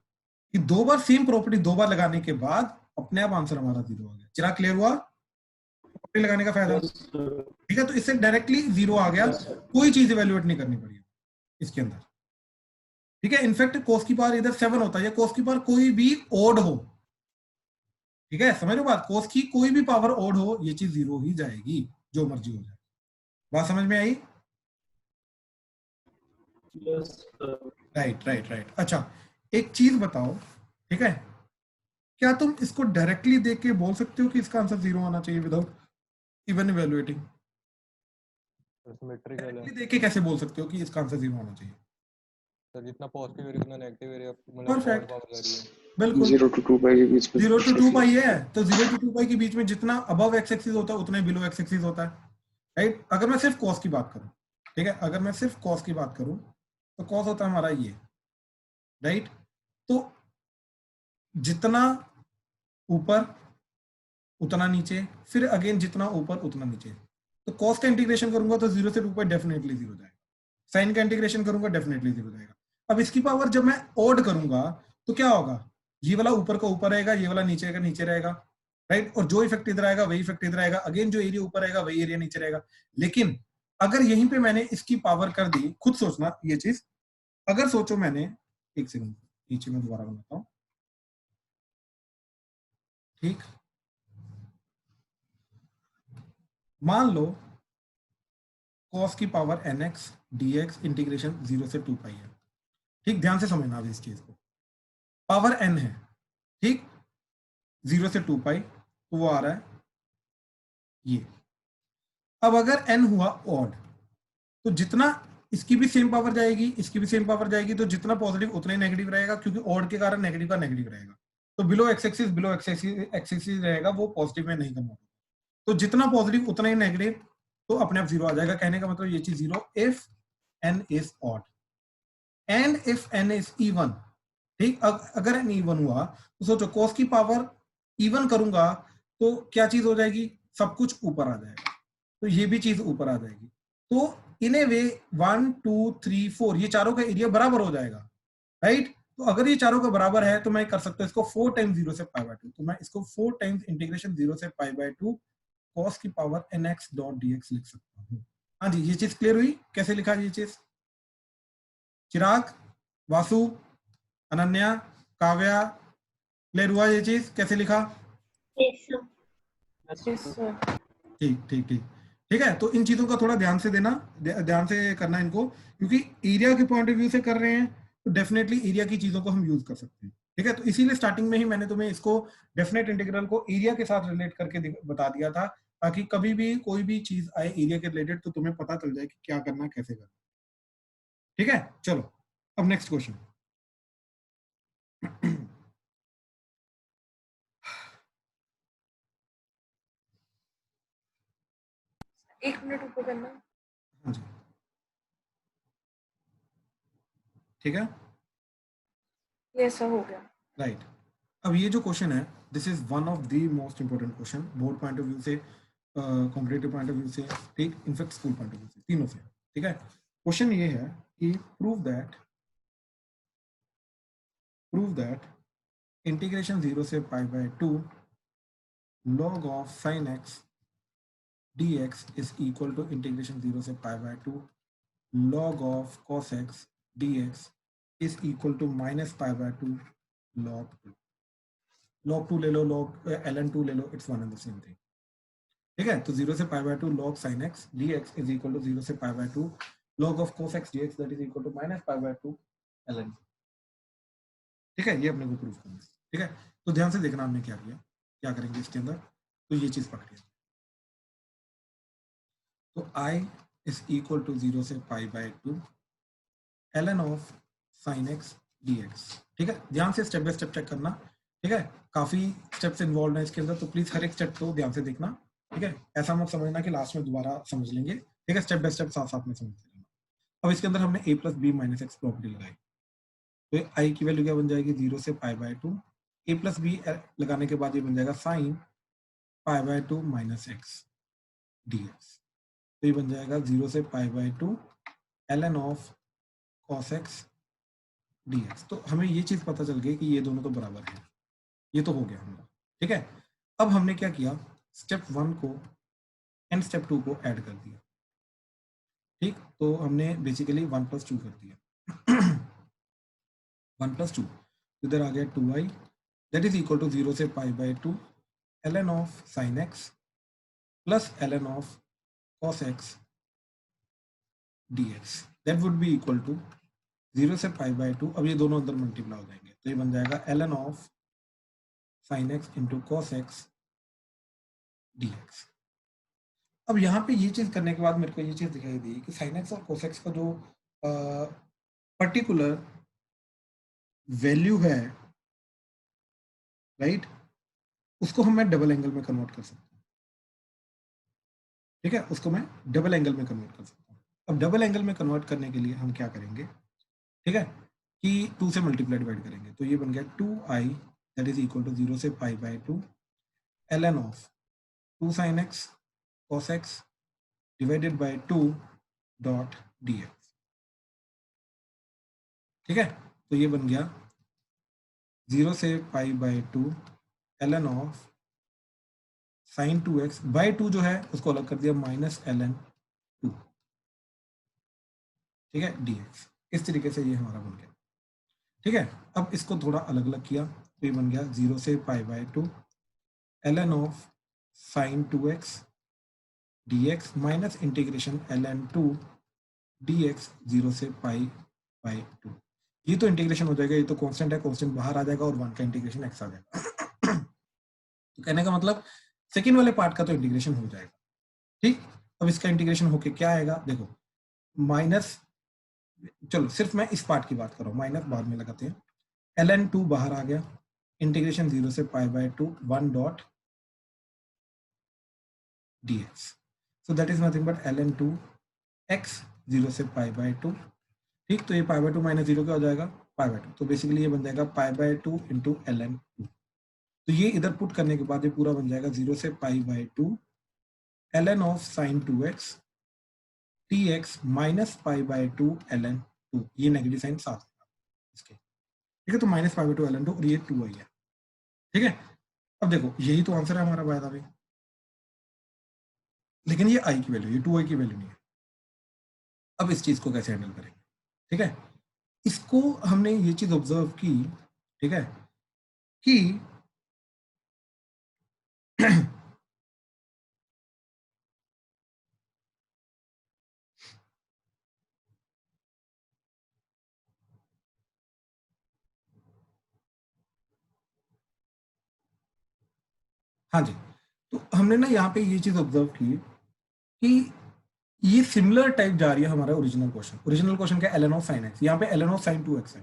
कि दो बार सेम प्रॉपर्टी दो बार लगाने के बाद अपने आप आंसर हमारा 0 आ गया। चिराग, क्लियर हुआ प्रॉपर्टी लगाने का फायदा? ठीक है, तो इससे डायरेक्टली 0 आ गया, कोई चीज इवेल्युएट नहीं करनी पड़ी इसके अंदर। ठीक है, इनफैक्ट cos की पावर इधर 7 होता है, या cos की पावर कोई भी ओड हो, ठीक है, समझ लो बात, cos की कोई भी पावर ओड हो, ये चीज 0 ही जाएगी, जो मर्जी हो जाए। बात समझ में आई? Yes sir. Right right right. अच्छा एक चीज बताओ, ठीक है, क्या तुम इसको डायरेक्टली देख के बोल सकते हो कि इसका आंसर 0 आना चाहिए विदाउट इवन इवेलुएटिंग? सिमेट्रिकल है डायरेक्टली देख के कैसे बोल सकते हो कि इसका आंसर 0 आना चाहिए? सर, जितना पॉजिटिव एरिया उतना नेगेटिव एरिया, मतलब ऑड परफेक्ट, पावर जा रही है। बिल्कुल 0 to 2 पाई के बीच में 0 to 2 पाई है, तो 0 to 2 पाई के बीच में जितना अबव एक्स एक्सिस होता है उतना ही बिलो एक्स एक्सिस होता है, राइट। अगर मैं सिर्फ कॉस की बात करूं, ठीक है, अगर मैं सिर्फ कॉस की बात करूं तो कॉस होता है हमारा ये, राइट। तो जितना ऊपर उतना नीचे, फिर अगेन जितना ऊपर उतना नीचे। तो कॉस का इंटीग्रेशन करूंगा तो 0 से 2 पाई डेफिनेटली 0 जाएगा, साइन का इंटीग्रेशन करूंगा डेफिनेटली 0 जाएगा। अब इसकी पावर जब मैं ऑड करूंगा तो क्या होगा, ये वाला ऊपर का ऊपर रहेगा, ये वाला नीचे का नीचे रहेगा, राइट। और जो इफेक्ट इधर आएगा वही इफेक्ट इधर आएगा, अगेन जो एरिया ऊपर रहेगा वही एरिया नीचे रहेगा। लेकिन अगर यहीं पे मैंने इसकी पावर कर दी, खुद सोचना ये चीज, अगर सोचो मैंने, एक सेकंड नीचे में दोबारा बनाता हूं, ठीक, मान लो cos की पावर nx dx इंटीग्रेशन 0 से 2 पाई है, ठीक, ध्यान से समझना अब इस चीज को, पावर n है, ठीक, 0 से 2 पाई, तो वो आ रहा है ये। अब अगर n हुआ ऑड, तो जितना इसकी भी सेम पावर जाएगी, इसकी भी सेम पावर जाएगी, तो जितना पॉजिटिव उतना ही नेगेटिव रहेगा, क्योंकि ऑड के कारण नेगेटिव का नेगेटिव रहेगा। तो बिलो एक्स एक्सिस रहेगा, वो पॉजिटिव में नहीं कन्वर्ट होगा। तो जितना पॉजिटिव उतना ही नेगेटिव, तो अपने आप 0 आ जाएगा। कहने का मतलब ये चीज 0 if n is odd and if n is even, ठीक। अगर n इवन हुआ तो सोचो cos की पावर इवन करूंगा तो क्या चीज हो जाएगी, सब कुछ ऊपर आ जाएगा, तो ये भी चीज ऊपर आ जाएगी। तो इन ए वे 1 2 3 4 ये चारों का एरिया बराबर हो जाएगा, राइट। तो अगर ये चारों का बराबर है तो मैं कर सकता हूँ इसको 4 टाइम्स 0 से पाई बाय 2, तो मैं इसको 4 टाइम्स इंटीग्रेशन 0 से पाई बाय 2 cos की पावर nx डॉट dx लिख सकता हूँ। हाँ जी, ये चीज क्लियर हुई? कैसे लिखा ये चीज? चिराग, वासु, अनन्या, काव्या, क्लियर हुआ ये चीज कैसे लिखा? Yes, sir. ठीक ठीक ठीक ठीक है। तो इन चीजों का थोड़ा ध्यान से देना, ध्यान से करना इनको, क्योंकि एरिया के पॉइंट ऑफ व्यू से कर रहे हैं तो डेफिनेटली एरिया की चीजों को हम यूज कर सकते हैं, ठीक है। तो इसीलिए स्टार्टिंग में ही मैंने तुम्हें इसको डेफिनेट इंटीग्रल को एरिया के साथ रिलेट करके बता दिया था, ताकि कभी भी कोई भी चीज आए एरिया के रिलेटेड तो तुम्हें पता चल जाए कि क्या करना कैसे करना, ठीक है। चलो अब नेक्स्ट क्वेश्चन। एक मिनट ऊपर करना। हाँ जी, ठीक है, ये सब हो गया। राइट। अब ये जो क्वेश्चन है, this is one of the most important question, board point of view से, कॉम्पिटिटिव पॉइंट ऑफ व्यू से, ठीक, in fact school point of view से, तीनों से, ठीक है। क्वेश्चन ये है कि प्रूव दैट इंटीग्रेशन 0 से pi by 2 log of sin x dx is equal to integration 0 से pi by 2 log of cos x dx is equal to minus pi by 2 log 2 ले लो, log ln 2 ले लो, it's one and the same thing, ठीक है। तो 0 से pi by 2 log sin x dx is equal to 0 से pi by 2 log of cos x dx that is equal to minus pi by 2 ln, ठीक है। ये अपने को प्रूव करना है, ठीक है। तो ध्यान से देखना हमने क्या किया, क्या करेंगे इसके अंदर, तो ये चीज पकड़िए। तो I इज इक्वल टू 0 से pi by 2 ln of sin x dx, ठीक है। ध्यान से स्टेप बाय स्टेप चेक करना, ठीक है। काफी स्टेप्स इन्वॉल्व है इसके अंदर, तो प्लीज हर एक स्टेप को ध्यान से देखना, ठीक है। ऐसा मत समझना कि लास्ट में दोबारा समझ लेंगे, ठीक है। स्टेप बाय स्टेप साथ साथ में समझते रहना। अब इसके अंदर हमने a plus B minus x property लगाई, तो आई की वैल्यू क्या बन जाएगी 0 से pi by 2, a plus b लगाने के बाद ये बन जाएगा sine pi by 2 minus x dx, तो ये बन जाएगा 0 से pi by 2 ln of cos x dx। तो हमें ये चीज पता चल गई कि ये दोनों तो बराबर है, ये तो हो गया हमारा, ठीक है। अब हमने क्या किया, स्टेप 1 को एंड स्टेप 2 को ऐड कर दिया, ठीक। तो हमने बेसिकली 1 प्लस 2 कर दिया 1 प्लस 2, इधर आ गया 2i that is equal to 0 से pi by 2 ln of sin x plus ln of cos x dx that would be equal to 0 से पाई बाय 2, अब ये दोनों अंदर मल्टीप्लाई हो जाएंगे, तो ये बन जाएगा ln of sine x into cos x dx। अब यहाँ पे ये चीज करने के बाद मेरे को ये चीज दिखाई दी कि साइन एक्स और कोस एक्स का जो पर्टिकुलर वैल्यू है, राइट, उसको हम मैं डबल एंगल में कन्वर्ट कर सकता हूँ। ठीक है, उसको मैं डबल एंगल में कन्वर्ट कर सकता हूँ। अब डबल एंगल में कन्वर्ट करने के लिए हम क्या करेंगे, ठीक है, कि 2 से मल्टीप्लाई डिवाइड करेंगे, तो ये बन गया 2i that is equal to 0 से pi by 2 ln of 2 sin x cos x divided by 2 dot dx। ठीक है, तो ये बन गया 0 से pi by 2 ln of sine 2x by 2 जो है उसको अलग कर दिया माइनस ln 2, ठीक है, dx। इस तरीके से ये हमारा बन गया। ठीक है, अब इसको थोड़ा अलग अलग किया, तो ये बन गया 0 से pi by 2 ln of sine 2x dx minus integration ln 2 dx 0 से पाई बाय 2। ये तो इंटीग्रेशन हो जाएगा, ये तो कांस्टेंट है, कांस्टेंट बाहर आ जाएगा और 1 का इंटीग्रेशन x आ जाएगा। तो कहने का मतलब सेकंड वाले पार्ट का तो इंटीग्रेशन हो जाएगा। ठीक, अब इसका इंटीग्रेशन होके क्या आएगा, देखो माइनस, चलो सिर्फ मैं इस पार्ट की बात कर रहा हूँ, माइनस बाद में लगाते हैं, ln 2 बाहर आ गया, इंटीग्रेशन 0 से pi by 2 1 dot dx, so that is nothing but ln 2 x 0 से पाई बाय 2। ठीक, तो ये पाई बाय 2 माइनस 0 क्या हो जाएगा, पाई बाय 2, तो बेसिकली ये बन जाएगा पाई बाय 2 इंटू ln 2। तो ये इधर पुट करने के बाद ये पूरा बन जाएगा 0 से pi by 2 ln of sine 2x dx minus pi by 2 ln 2, ये नेगेटिव साइन साथ इसके। ठीक है, तो माइनस पाई बाय 2 ln 2 और ये 2 आई है। ठीक है, अब देखो यही तो आंसर है हमारा बाय द वे, लेकिन ये आई की वैल्यू, ये 2i की वैल्यू नहीं है। अब इस चीज को कैसे हैंडल करेंगे, ठीक है, इसको हमने ये चीज ऑब्जर्व की, ठीक है, कि हाँ जी, तो हमने ना यहाँ पे ये चीज ऑब्जर्व की कि ये सिमिलर टाइप जा रही है हमारा ओरिजिनल क्वेश्चन। ओरिजिनल क्वेश्चन क्या, ln ऑफ साइन एक्स, यहाँ पे ln ऑफ साइन 2x है।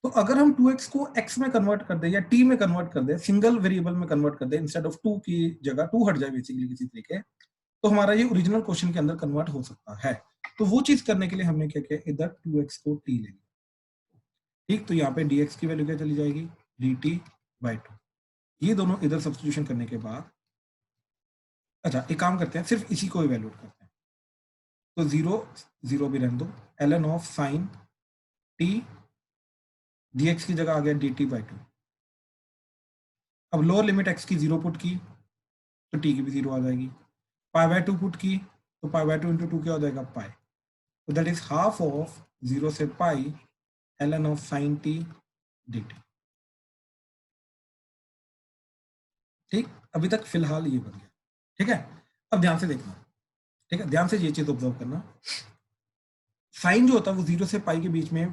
तो अगर हम 2x को x में कन्वर्ट कर दे या t में कन्वर्ट कर दे, सिंगल वेरिएबल में कन्वर्ट कर दे, इंस्टेड ऑफ 2 की जगह 2 हट जाए बेसिकली किसी तरीके, तो हमारा ये ओरिजिनल क्वेश्चन के अंदर कन्वर्ट हो सकता है। तो वो चीज करने के लिए हमने क्या किया, इधर 2x को t ले लिया। ठीक, तो यहाँ पे dx की वैल्यू क्या चली जाएगी, dt बाय 2। ये दोनों इधर सब्स्टिट्यूशन करने के बाद, अच्छा एक काम करते हैं, सिर्फ इसी को इवैल्यूएट करते हैं, तो 0 0 भी रहने दो, ln of sign t dx की जगह आ गया dt बाय 2। अब लोअर लिमिट x की 0 पुट की तो t की भी 0 आ जाएगी, पाई बाय 2 पुट की तो पाई बाय 2 इंटू 2 क्या हो जाएगा, पाई, तो दैट इज हाफ ऑफ 0 से pi ln of sign t dt। ठीक, अभी तक फिलहाल ये बन गया। ठीक है, अब ध्यान से देखना, ठीक है, ध्यान से ये चीज ऑब्जर्व करना, साइन जो होता है वो 0 से पाई के बीच में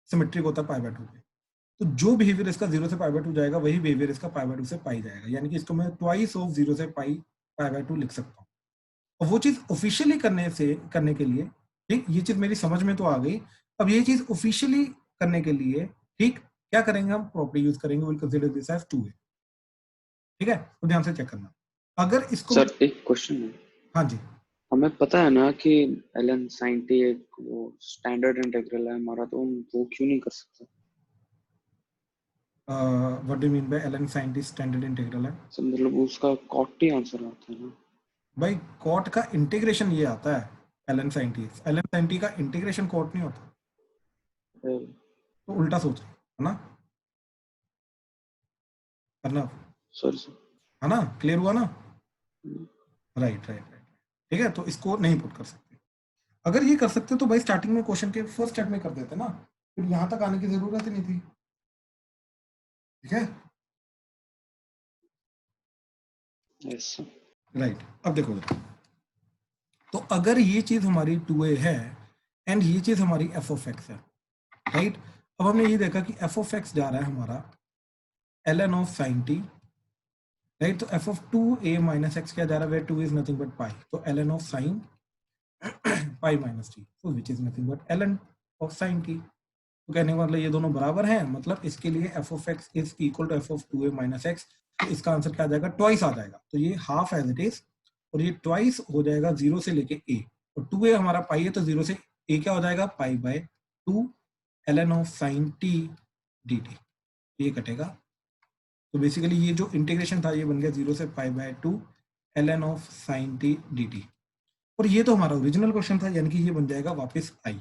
सिमेट्रिक होता है पाई बाय 2 पे, तो जो बिहेवियर इसका 0 से पाई बाय 2 जाएगा वही बिहेवियर इसका पाई बाय 2 से पाई जाएगा, यानी कि इसको मैं ट्वाइस ऑफ 0 से पाई बाय 2 लिख सकता हूँ। और वो चीज ऑफिशियली करने के लिए, ठीक, ये चीज मेरी समझ में तो आ गई। अब ये चीज ऑफिशियली करने के लिए, ठीक, क्या करेंगे हम, प्रॉपर्टी यूज करेंगे, will consider this as 2a। ठीक है, तो ध्यान से चेक करना, अगर इसको सर एक क्वेश्चन है, हाँ जी, हमें पता है ना कि ln sin t एक वो स्टैंडर्ड इंटीग्रल है हमारा, तो हम वो क्यों नहीं कर सकते? What do you mean by ln sin t standard integral है? सर मतलब उसका cot t आंसर आता है ना भाई, कॉट का इंटीग्रेशन ये आता है ln sin t, ln sin t का इंटीग्रेशन कॉट नहीं होता, तो उल्टा सोच है ना, करना सर है ना, क्लियर हुआ ना, राइट राइट राइट। ठीक है, तो इसको नहीं पुट कर सकते। अगर ये कर सकते तो भाई स्टार्टिंग में क्वेश्चन के फर्स्ट स्टेप में कर देते ना, फिर यहां तक आने की जरूरत ही नहीं थी। ठीक है, यस राइट। अब देखो, तो अगर ये चीज हमारी 2a है एंड ये चीज हमारी f of x है, राइट। अब हमने ये देखा कि एफ ऑफ एक्स जा रहा है हमारा ln of sine t, right. तो f of 2a minus x क्या जा रहा है, where 2 is nothing but pi, तो ln of sine pi minus t, तो which is nothing but ln of sine t. तो कहने का मतलब ये दोनों बराबर हैं, मतलब इसके लिए f of x is equal to f of 2a minus x, तो इसका आंसर क्या आ जाएगा, ट्वाइस आ जाएगा। तो ये हाफ एज इट इज, और ये ट्वाइस हो जाएगा 0 से लेके a, और 2a हमारा पाई है, तो 0 से a क्या हो जाएगा, पाई by 2 ln of sine T dt, ये कटेगा। तो बेसिकली ये जो इंटीग्रेशन था ये बन गया 0 से pi by 2 ln of sine T dt, और ये तो हमारा ओरिजिनल क्वेश्चन था, यानी कि ये बन जाएगा वापस i।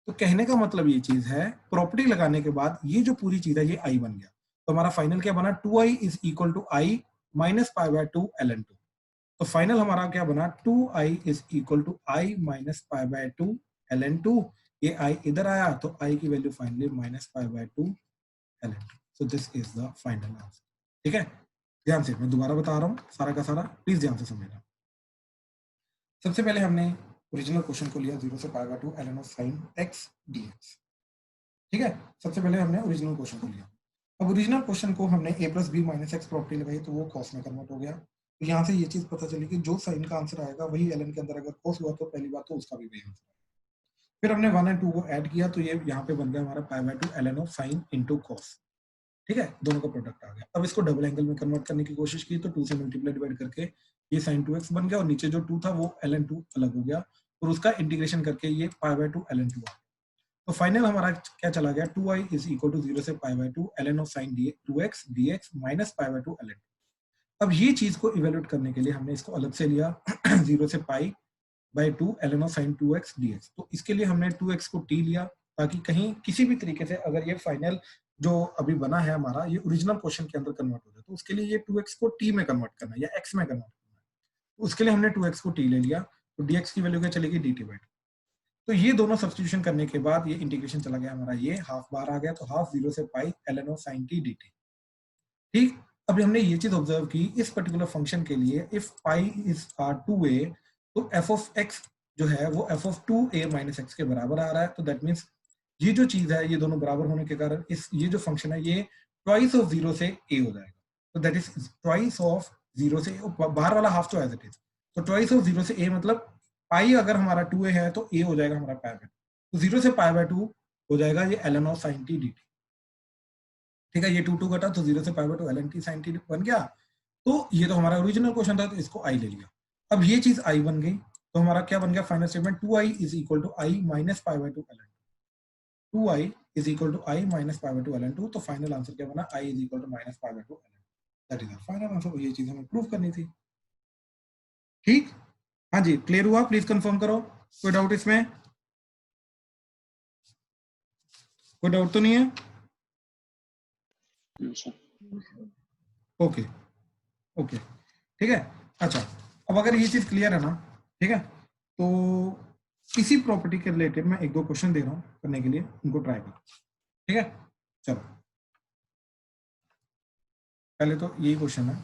तो कहने का मतलब ये चीज है, प्रॉपर्टी लगाने के बाद ये जो पूरी चीज है ये i बन गया। तो हमारा फाइनल क्या बना, 2i is equal to i minus pi by 2 ln 2। तो फाइनल हमारा क्या बना, 2i is equal to i minus pi by 2 ln 2। ये i इधर आया तो i की value finally minus pi by 2 ln 2। So this is the final answer. ठीक है, ध्यान से मैं दोबारा बता रहा हूँ सारा का सारा, प्लीज ध्यान से समझना। सबसे पहले हमने ओरिजिनल क्वेश्चन को लिया 0 से pi by 2 ln of sine x dx। ठीक है, सबसे पहले हमने ओरिजिनल क्वेश्चन को लिया। अब ओरिजिनल क्वेश्चन को हमने a plus B minus x property लगाई, तो वो कॉस में कन्वर्ट हो गया। तो यहाँ से ये चीज पता चली कि जो साइन का आंसर आएगा वही ln के अंदर अगर कॉस हुआ तो पहली बात तो उसका भी वही आंसर आएगा। फिर हमने 1 और 2 को ऐड किया, तो ये यहाँ पे बन गया हमारा पाई by 2 ln of sine into cos. ठीक है, दोनों का प्रोडक्ट आ गया। अब इसको डबल एंगल में कन्वर्ट करने की कोशिश की, तो 2 से मल्टीप्लाई डिवाइड करके ये sin 2x बन गया, और नीचे जो 2 था वो ln 2 अलग हो गया, और उसका इंटीग्रेशन करके ये पाई बाय 2 ln 2 आ गया। तो फाइनल हमारा क्या चला गया, 2i इज इक्वल टू 0 से pi by 2 ln of sine 2x dx minus pi by 2 ln 2। अब ये चीज को इवेल्यूएट करने के लिए हमने इसको अलग से लिया 0 से pi by 2 ln of sine 2x dx। तो इसके लिए हमने 2x को t लिया, ताकि कहीं किसी भी तरीके से अगर ये फाइनल जो अभी बना है हमारा ये ओरिजिनल क्वेश्चन के अंदर कन्वर्ट हो जाए, तो उसके लिए ये 2x को t में कन्वर्ट करना है या x में कन्वर्ट करना है। तो उसके लिए हमने 2x को t ले लिया, तो dx की वैल्यू क्या चलेगी, dt बाय 2। तो ये दोनों सब्स्टिट्यूशन करने के बाद ये इंटीग्रेशन चला गया हमारा, ये हाफ बार आ गया, तो हाफ 0 से pi ln of sign t dt। ठीक, अभी हमने ये चीज ऑब्जर्व की इस पर्टिकुलर फंक्शन के लिए, इफ पाई इज 2a, तो f ऑफ x जो है वो f of 2a minus x के बराबर आ रहा है। तो दैट मीन्स ये जो चीज है ये दोनों बराबर होने के कारण इस ये जो फंक्शन है ये ट्वाइस ऑफ 0 से a हो जाएगा। तो दैट इज ट्वाइस ऑफ 0 से, बाहर वाला हाफ तो एज इट इज, तो ट्वाइस ऑफ 0 से a मतलब पाई अगर हमारा 2a है तो a हो जाएगा हमारा पाई बाय 2, तो 0 से पाई बाय 2 हो जाएगा ये ln of sign t dt। ठीक है, ये 2 2 घटा, तो 0 से pi by 2 ln t sine t बन गया। तो ये तो हमारा ओरिजिनल क्वेश्चन था, तो इसको i ले लिया। अब ये चीज i बन गई, तो हमारा क्या बन गया final statement, 2i is equal to i minus pi by 2 ln 2i is equal to i minus pi by 2 ln 2। तो फाइनल आंसर क्या बना, i is equal to minus pi by 2 ln 2। That is our final answer. ये चीज हमें prove करनी थी। ठीक, हाँ जी, क्लियर हुआ, प्लीज कंफर्म करो, कोई डाउट इसमें, कोई डाउट तो नहीं है? ओके ओके, ठीक है। अच्छा, अब अगर ये चीज क्लियर है ना, ठीक है, तो इसी प्रॉपर्टी के रिलेटेड मैं एक दो क्वेश्चन दे रहा हूं करने के लिए, उनको ट्राई करो। ठीक है, चलो पहले तो यही क्वेश्चन है।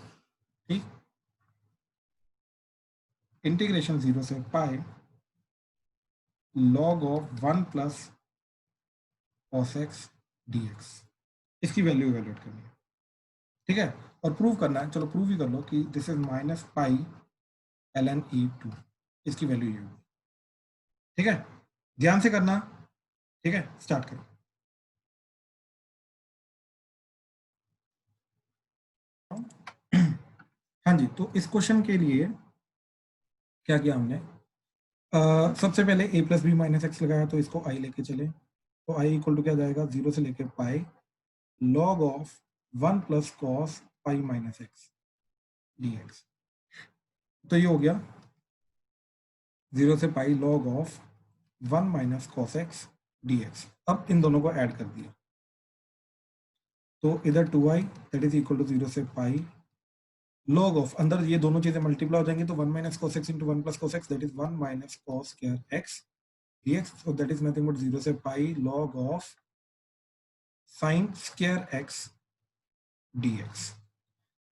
ठीक, इंटीग्रेशन 0 से pi log of 1 plus cos x dx, इसकी वैल्यू इवेल्यूएट करनी है। ठीक है, और प्रूव करना है, चलो प्रूव ही कर लो कि this is minus pi ln e2, इसकी वैल्यू ये होगी। ठीक है, ध्यान से करना। ठीक है, स्टार्ट करो। हाँ जी, तो इस क्वेश्चन के लिए क्या किया हमने, सबसे पहले a plus B minus x लगाया, तो इसको i लेके चले, तो i इक्वल टू क्या जाएगा, 0 से लेके पाई log of 1 plus cos pi minus x dx। तो ये हो गया 0 से pi log of 1 minus cos x dx। अब इन दोनों को ऐड कर दिया, तो इधर 2i that is equal to 0 से पाई log ऑफ, अंदर ये दोनों चीजें मल्टीप्लाई हो जाएंगी, तो 1 minus cos x into 1 plus cos x that is 1 minus cos square x dx। so that is nothing but 0 से pi log of sin square x dx।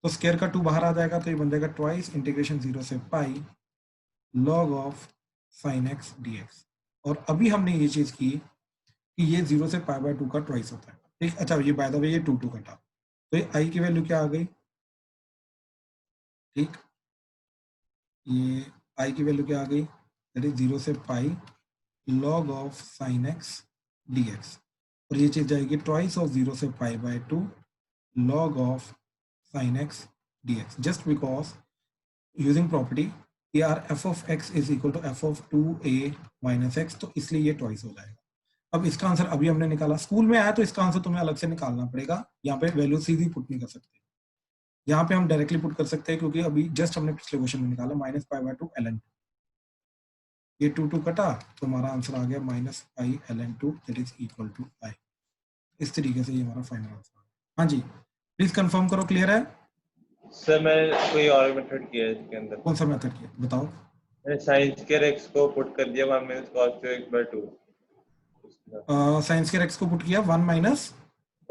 तो स्क्वायर का 2 बाहर आ जाएगा, तो ये बन जाएगा ट्वाइस इंटीग्रेशन 0 से pi log of sin x dx। और अभी हमने ये चीज की कि ये 0 से पाई बाय 2 का ट्वाइस होता है। ठीक, अच्छा ये बाय द वे ये 2 2 कटा, तो ये आई की वैल्यू क्या आ गई? ठीक, ये आई की वैल्यू क्या आ गई? दैट इज 0 से pi log of sine x dx, और ये चीज जाएगी ट्वाइस ऑफ 0 से pi by 2 log of sine x dx, just because using property यार f of x is equal to f of 2a minus x, तो इसलिए ये ट्वाइस हो जाएगा। अब इसका आंसर अभी हमने निकाला, स्कूल में आया तो इसका आंसर तुम्हें अलग से निकालना पड़ेगा, यहाँ पे वैल्यू सीधी पुट नहीं कर सकते, यहाँ पे हम डायरेक्टली पुट कर सकते हैं क्योंकि अभी जस्ट हमने पिछले क्वेश्चन में निकाला माइनस पाई बाय 2 ln, ये 2 2 कटा तो हमारा आंसर आ गया minus pi ln 2 that is equal to I. इस तरीके से ये हमारा फाइनल आंसर है। हाँ जी प्लीज कंफर्म करो, क्लियर है? सर मैंने कोई और मेथड किया है इसके अंदर। कौन सा मेथड किया बताओ? मैंने साइन स्क्वायर एक्स को पुट कर दिया 1 minus cos two x by 2, sine square x को पुट किया 1 minus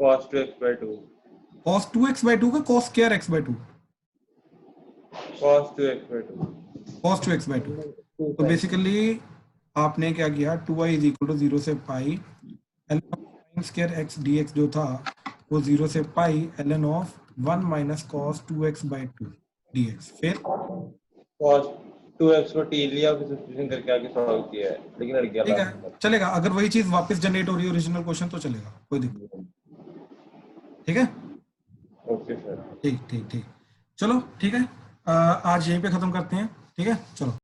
cos two x by 2, cos 2x by 2 का cos square x by 2, cos two x by 2, cos 2x by 2। तो basically आपने क्या किया, 2y इज इक्वल टू 0 से pi ln square x dx जो था वो 0 से pi ln of 1 minus cos 2x by 2 dx, फिर cos टू एक्स को t लिया फिर सब्स्टिट्यूशन करके आगे सॉल्व किया है, लेकिन अड़ गया ठीक है लास्ट में। चलेगा, अगर वही चीज वापस जनरेट हो रही है ओरिजिनल क्वेश्चन तो चलेगा, कोई दिक्कत नहीं। ठीक है, ओके सर। ठीक ठीक ठीक, चलो ठीक है, आज यहीं पे खत्म करते हैं। ठीक है चलो।